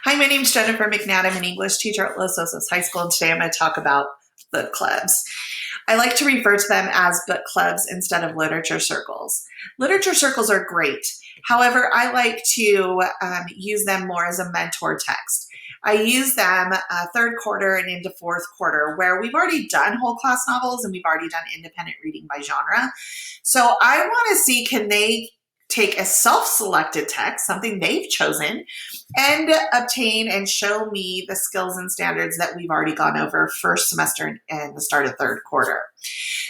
Hi, my name is Jennifer McNabb. I'm an English teacher at Los Osos High School, and today I'm going to talk about book clubs. I like to refer to them as book clubs instead of literature circles. Literature circles are great. However, I like to use them more as a mentor text. I use them third quarter and into fourth quarter, where we've already done whole class novels and we've already done independent reading by genre. So I want to see, can they take a self-selected text, something they've chosen, and obtain and show me the skills and standards that we've already gone over first semester and the start of third quarter.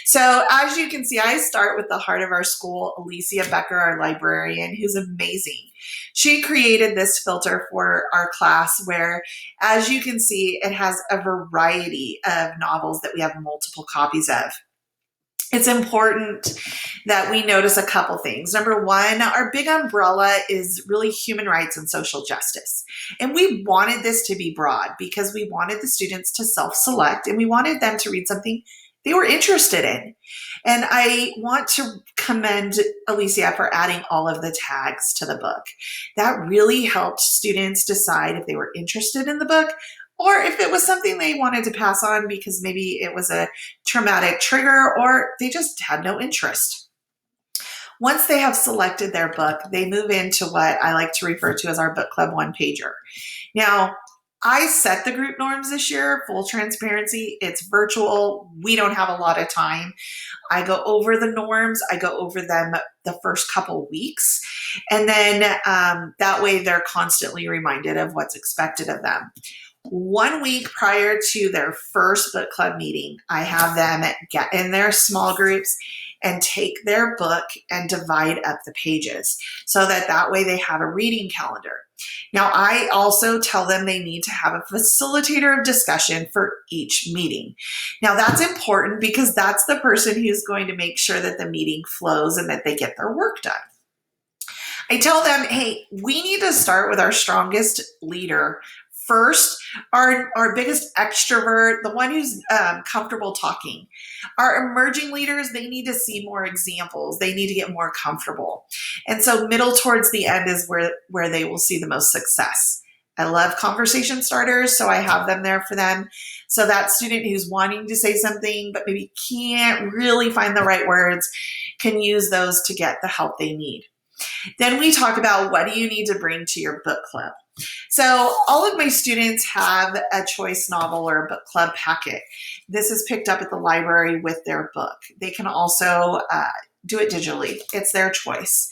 So as you can see, I start with the heart of our school, Alicia Becker, our librarian, who's amazing. She created this filter for our class where, as you can see, it has a variety of novels that we have multiple copies of. It's important that we notice a couple things. Number one, our big umbrella is really human rights and social justice. And we wanted this to be broad because we wanted the students to self-select and we wanted them to read something they were interested in. And I want to commend Alicia for adding all of the tags to the book. That really helped students decide if they were interested in the book or if it was something they wanted to pass on because maybe it was a traumatic trigger or they just had no interest. Once they have selected their book, they move into what I like to refer to as our book club one-pager. Now, I set the group norms this year, full transparency. It's virtual. We don't have a lot of time. I go over the norms. I go over them the first couple weeks. And then that way they're constantly reminded of what's expected of them. 1 week prior to their first book club meeting, I have them get in their small groups and take their book and divide up the pages so that way they have a reading calendar. Now, I also tell them they need to have a facilitator of discussion for each meeting. Now, that's important because that's the person who's going to make sure that the meeting flows and that they get their work done. I tell them, hey, we need to start with our strongest leader first, our biggest extrovert, the one who's comfortable talking. Our emerging leaders, they need to see more examples. They need to get more comfortable. And so middle towards the end is where they will see the most success. I love conversation starters, so I have them there for them. So that student who's wanting to say something but maybe can't really find the right words can use those to get the help they need. Then we talk about what do you need to bring to your book club. So all of my students have a choice novel or a book club packet. This is picked up at the library with their book. They can also do it digitally. It's their choice.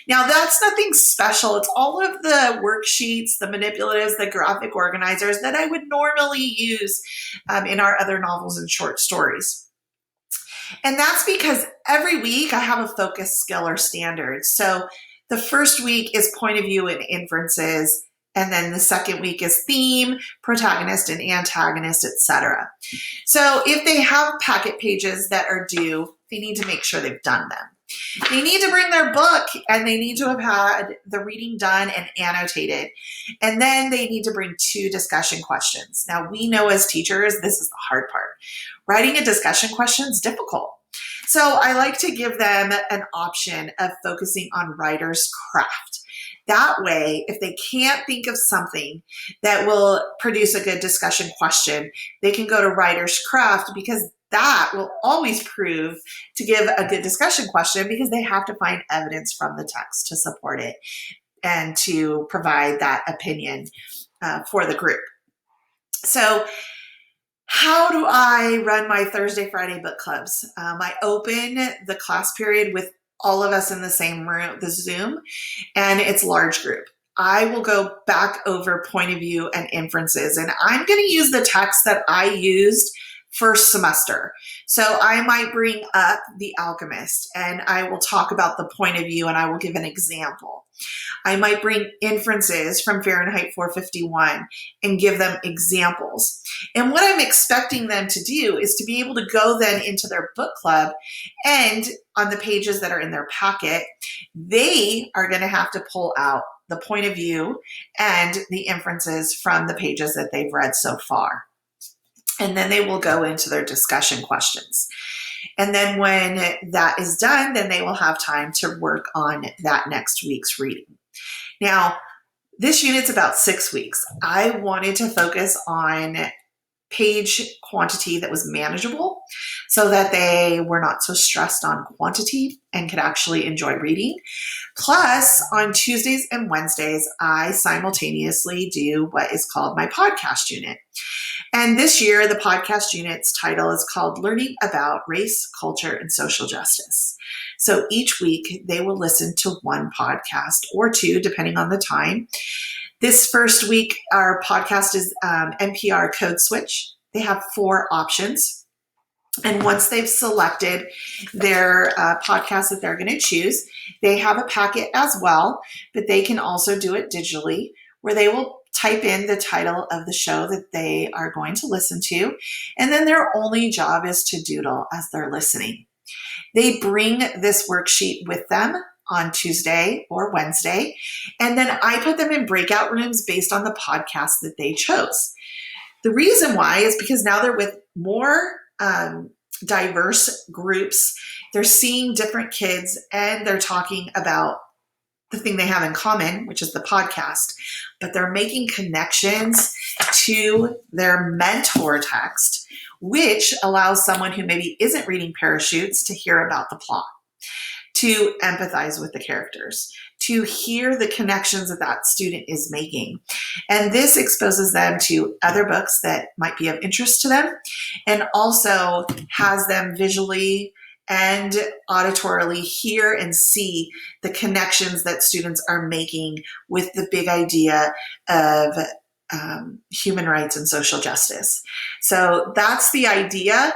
Now that's nothing special. It's all of the worksheets, the manipulatives, the graphic organizers that I would normally use in our other novels and short stories. And that's because every week I have a focus skill or standard. So the first week is point of view and inferences. And then the second week is theme, protagonist and antagonist, etc. So if they have packet pages that are due, they need to make sure they've done them. They need to bring their book and they need to have had the reading done and annotated. And then they need to bring 2 discussion questions. Now we know as teachers, this is the hard part. Writing a discussion question is difficult. So I like to give them an option of focusing on writer's craft. That way, if they can't think of something that will produce a good discussion question, they can go to writer's craft because that will always prove to give a good discussion question because they have to find evidence from the text to support it and to provide that opinion for the group. So how do I run my Thursday, Friday book clubs? I open the class period with all of us in the same room, the Zoom, and it's large group. I will go back over point of view and inferences, and I'm going to use the text that I used first semester. So I might bring up The Alchemist, and I will talk about the point of view, and I will give an example. I might bring inferences from Fahrenheit 451 and give them examples. And what I'm expecting them to do is to be able to go then into their book club and on the pages that are in their packet, they are going to have to pull out the point of view and the inferences from the pages that they've read so far. And then they will go into their discussion questions. And then when that is done, then they will have time to work on that next week's reading. Now, This unit's about 6 weeks. I wanted to focus on page quantity that was manageable so that they were not so stressed on quantity and could actually enjoy reading. Plus, on Tuesdays and Wednesdays, I simultaneously do what is called my podcast unit. And this year, the podcast unit's title is called Learning About Race, Culture, and Social Justice. So each week, they will listen to one podcast or two, depending on the time. This first week, our podcast is NPR Code Switch. They have 4 options. And once they've selected their podcast that they're going to choose, they have a packet as well, but they can also do it digitally, where they will type in the title of the show that they are going to listen to, and then their only job is to doodle as they're listening. They bring this worksheet with them on Tuesday or Wednesday, and then I put them in breakout rooms based on the podcast that they chose. The reason why is because now they're with more diverse groups. They're seeing different kids and they're talking about the thing they have in common, which is the podcast, but they're making connections to their mentor text, which allows someone who maybe isn't reading Parachutes to hear about the plot, to empathize with the characters, to hear the connections that that student is making. And this exposes them to other books that might be of interest to them, and also has them visually and auditorily hear and see the connections that students are making with the big idea of human rights and social justice. So that's the idea.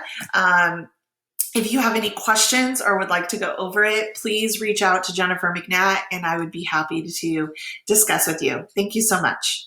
If you have any questions or would like to go over it, please reach out to Jennifer McNatt and I would be happy to discuss with you. Thank you so much.